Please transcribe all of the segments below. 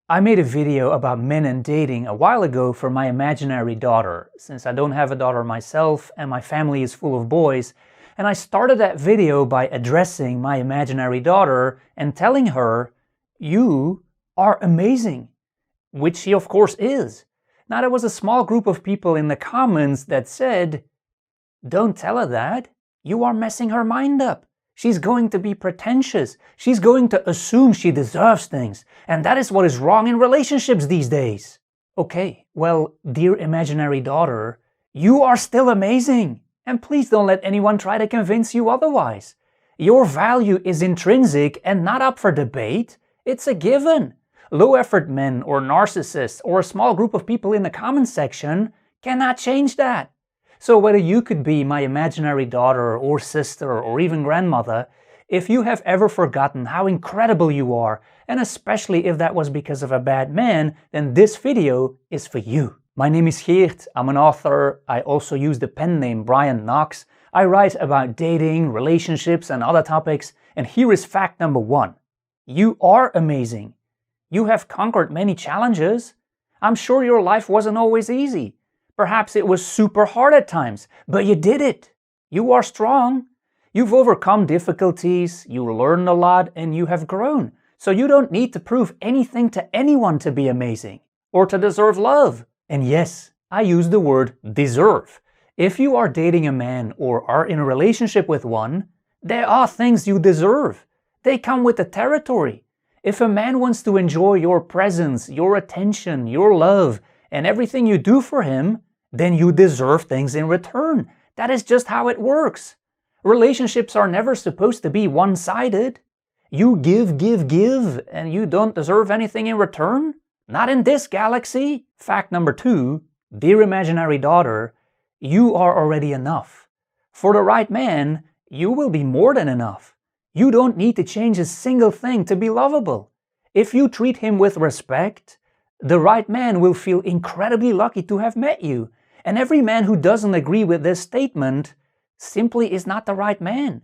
I made a video about men and dating a while ago for my imaginary daughter, since I don't have a daughter myself and my family is full of boys, and I started that video by addressing my imaginary daughter and telling her, "You are amazing," which she of course is. Now there was a small group of people in the comments that said, "Don't tell her that, you are messing her mind up. She's going to be pretentious. She's going to assume she deserves things. And that is what is wrong in relationships these days." Okay, well, dear imaginary daughter, you are still amazing. And please don't let anyone try to convince you otherwise. Your value is intrinsic and not up for debate. It's a given. Low-effort men or narcissists or a small group of people in the comment section cannot change that. So whether you could be my imaginary daughter or sister or even grandmother, if you have ever forgotten how incredible you are, and especially if that was because of a bad man, then this video is for you. My name is Geert, I'm an author. I also use the pen name Brian Knox. I write about dating, relationships and other topics, and here is fact number 1. You are amazing. You have conquered many challenges. I'm sure your life wasn't always easy. Perhaps it was super hard at times, but you did it. You are strong. You've overcome difficulties, you learned a lot, and you have grown. So you don't need to prove anything to anyone to be amazing or to deserve love. And yes, I use the word deserve. If you are dating a man or are in a relationship with one, there are things you deserve. They come with the territory. If a man wants to enjoy your presence, your attention, your love, and everything you do for him, then you deserve things in return. That is just how it works. Relationships are never supposed to be one-sided. You give, and you don't deserve anything in return? Not in this galaxy. Fact number 2, dear imaginary daughter, you are already enough. For the right man, you will be more than enough. You don't need to change a single thing to be lovable. If you treat him with respect, the right man will feel incredibly lucky to have met you. And every man who doesn't agree with this statement simply is not the right man.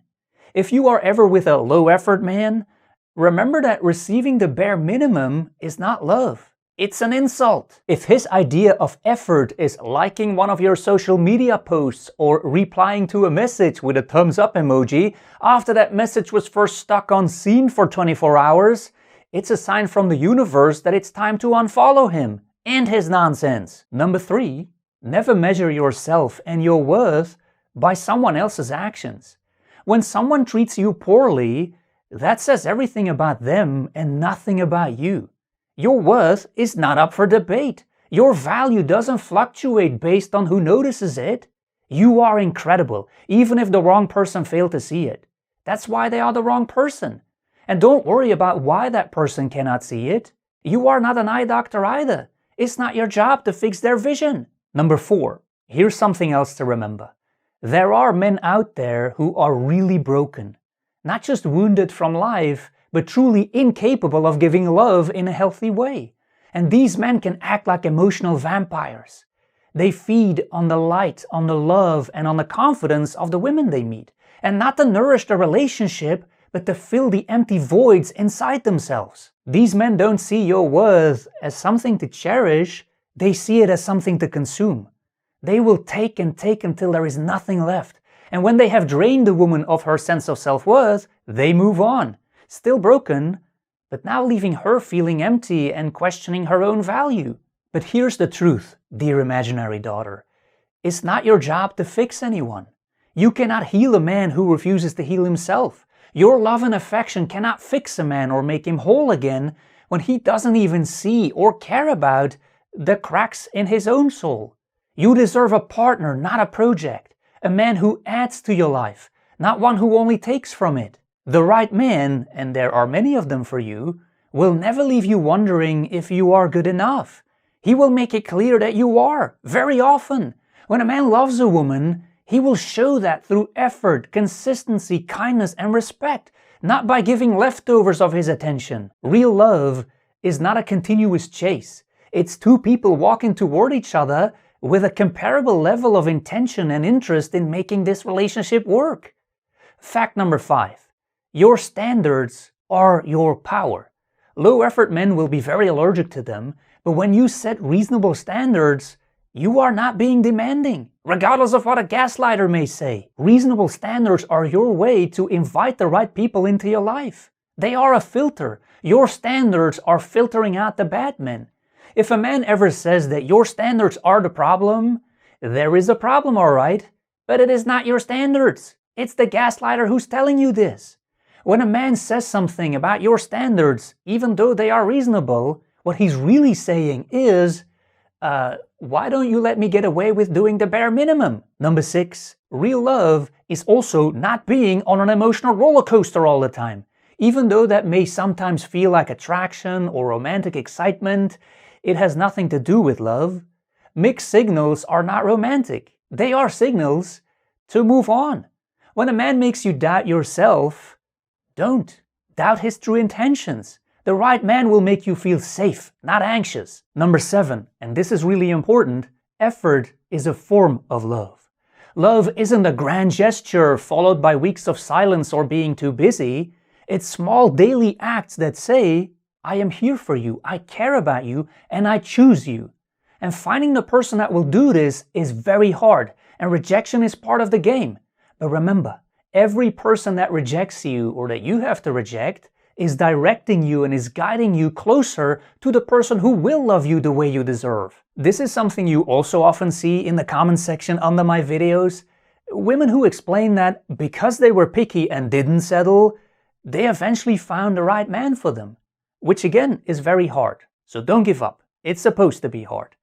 If you are ever with a low-effort man, remember that receiving the bare minimum is not love. It's an insult. If his idea of effort is liking one of your social media posts or replying to a message with a thumbs up emoji after that message was first stuck on seen for 24 hours, it's a sign from the universe that it's time to unfollow him and his nonsense. Number 3, never measure yourself and your worth by someone else's actions. When someone treats you poorly, that says everything about them and nothing about you. Your worth is not up for debate. Your value doesn't fluctuate based on who notices it. You are incredible, even if the wrong person failed to see it. That's why they are the wrong person. And don't worry about why that person cannot see it. You are not an eye doctor either. It's not your job to fix their vision. Number 4, here's something else to remember. There are men out there who are really broken. Not just wounded from life, but truly incapable of giving love in a healthy way. And these men can act like emotional vampires. They feed on the light, on the love, and on the confidence of the women they meet. And not to nourish the relationship, but to fill the empty voids inside themselves. These men don't see your worth as something to cherish, they see it as something to consume. They will take and take until there is nothing left. And when they have drained the woman of her sense of self-worth, they move on. Still broken, but now leaving her feeling empty and questioning her own value. But here's the truth, dear imaginary daughter. It's not your job to fix anyone. You cannot heal a man who refuses to heal himself. Your love and affection cannot fix a man or make him whole again when he doesn't even see or care about the cracks in his own soul. You deserve a partner, not a project. A man who adds to your life, not one who only takes from it. The right man, and there are many of them for you, will never leave you wondering if you are good enough. He will make it clear that you are, very often. When a man loves a woman, he will show that through effort, consistency, kindness, and respect, not by giving leftovers of his attention. Real love is not a continuous chase. It's two people walking toward each other with a comparable level of intention and interest in making this relationship work. Fact number 5. Your standards are your power. Low-effort men will be very allergic to them, but when you set reasonable standards, you are not being demanding, regardless of what a gaslighter may say. Reasonable standards are your way to invite the right people into your life. They are a filter. Your standards are filtering out the bad men. If a man ever says that your standards are the problem, there is a problem, all right, but it is not your standards. It's the gaslighter who's telling you this. When a man says something about your standards, even though they are reasonable, what he's really saying is, why don't you let me get away with doing the bare minimum? Number 6, real love is also not being on an emotional roller coaster all the time. Even though that may sometimes feel like attraction or romantic excitement, it has nothing to do with love. Mixed signals are not romantic. They are signals to move on. When a man makes you doubt yourself, don't. Doubt his true intentions. The right man will make you feel safe, not anxious. Number 7, and this is really important, effort is a form of love. Love isn't a grand gesture followed by weeks of silence or being too busy. It's small daily acts that say, I am here for you, I care about you, and I choose you. And finding the person that will do this is very hard, and rejection is part of the game. But remember, every person that rejects you or that you have to reject is directing you and is guiding you closer to the person who will love you the way you deserve. This is something you also often see in the comment section under my videos. Women who explain that because they were picky and didn't settle, they eventually found the right man for them, which again is very hard. So don't give up. It's supposed to be hard.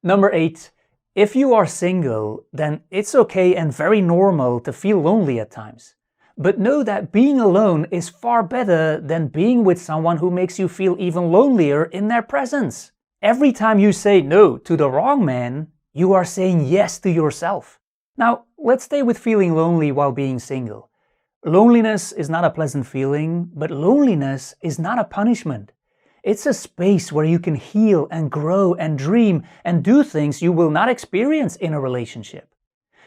Number 8, if you are single, then it's okay and very normal to feel lonely at times. But know that being alone is far better than being with someone who makes you feel even lonelier in their presence. Every time you say no to the wrong man, you are saying yes to yourself. Now, let's stay with feeling lonely while being single. Loneliness is not a pleasant feeling, but loneliness is not a punishment. It's a space where you can heal and grow and dream and do things you will not experience in a relationship.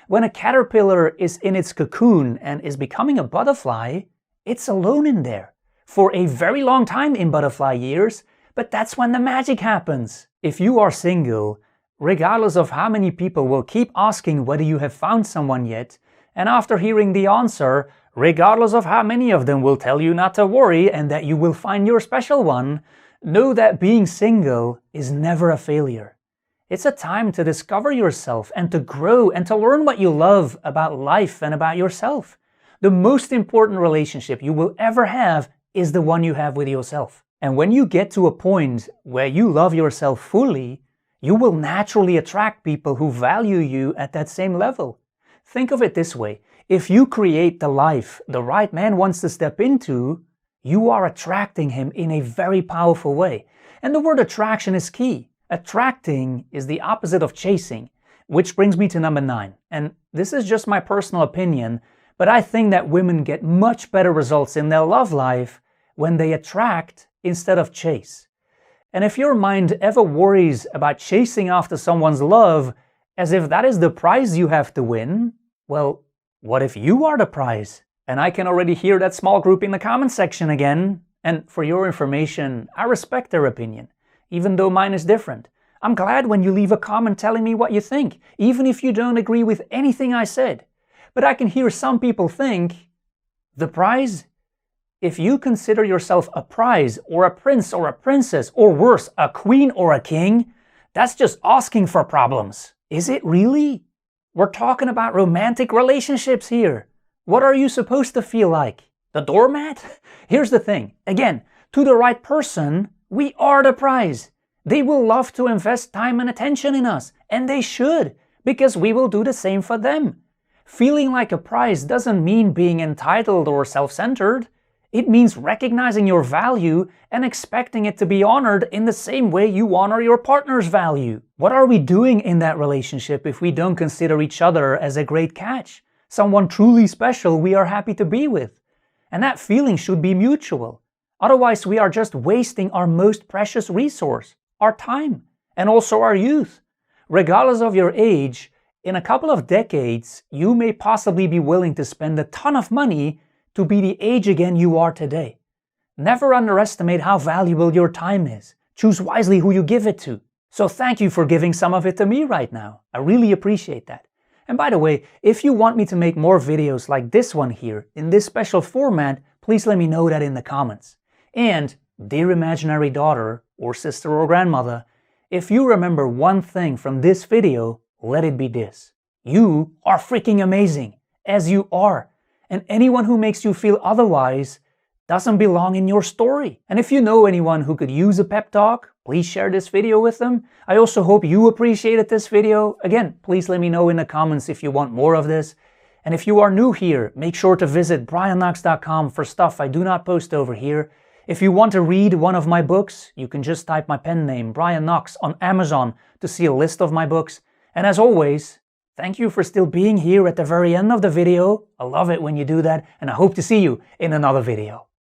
When a caterpillar is in its cocoon and is becoming a butterfly, it's alone in there for a very long time in butterfly years, but that's when the magic happens. If you are single, regardless of how many people will keep asking whether you have found someone yet, and after hearing the answer, regardless of how many of them will tell you not to worry and that you will find your special one, know that being single is never a failure. It's a time to discover yourself and to grow and to learn what you love about life and about yourself. The most important relationship you will ever have is the one you have with yourself. And when you get to a point where you love yourself fully, you will naturally attract people who value you at that same level. Think of it this way. If you create the life the right man wants to step into, you are attracting him in a very powerful way. And the word attraction is key. Attracting is the opposite of chasing, which brings me to number 9. And this is just my personal opinion, but I think that women get much better results in their love life when they attract instead of chase. And if your mind ever worries about chasing after someone's love as if that is the prize you have to win, well, what if you are the prize? And I can already hear that small group in the comment section again. And for your information, I respect their opinion, even though mine is different. I'm glad when you leave a comment telling me what you think, even if you don't agree with anything I said. But I can hear some people think, the prize? If you consider yourself a prize or a prince or a princess, or worse, a queen or a king, that's just asking for problems. Is it really? We're talking about romantic relationships here. What are you supposed to feel like? The doormat? Here's the thing. Again, to the right person, we are the prize. They will love to invest time and attention in us, and they should, because we will do the same for them. Feeling like a prize doesn't mean being entitled or self-centered. It means recognizing your value and expecting it to be honored in the same way you honor your partner's value. What are we doing in that relationship if we don't consider each other as a great catch? Someone truly special we are happy to be with. And that feeling should be mutual. Otherwise, we are just wasting our most precious resource, our time, and also our youth. Regardless of your age, in a couple of decades, you may possibly be willing to spend a ton of money to be the age again you are today. Never underestimate how valuable your time is. Choose wisely who you give it to. So thank you for giving some of it to me right now. I really appreciate that. And by the way, if you want me to make more videos like this one here, in this special format, please let me know that in the comments. And, dear imaginary daughter, or sister or grandmother, if you remember one thing from this video, let it be this. You are freaking amazing, as you are. And anyone who makes you feel otherwise doesn't belong in your story. And if you know anyone who could use a pep talk, please share this video with them. I also hope you appreciated this video. Again, please let me know in the comments if you want more of this. And if you are new here, make sure to visit brianknox.com for stuff I do not post over here. If you want to read one of my books, you can just type my pen name, Brian Knox, on Amazon to see a list of my books. And as always, thank you for still being here at the very end of the video. I love it when you do that, and I hope to see you in another video.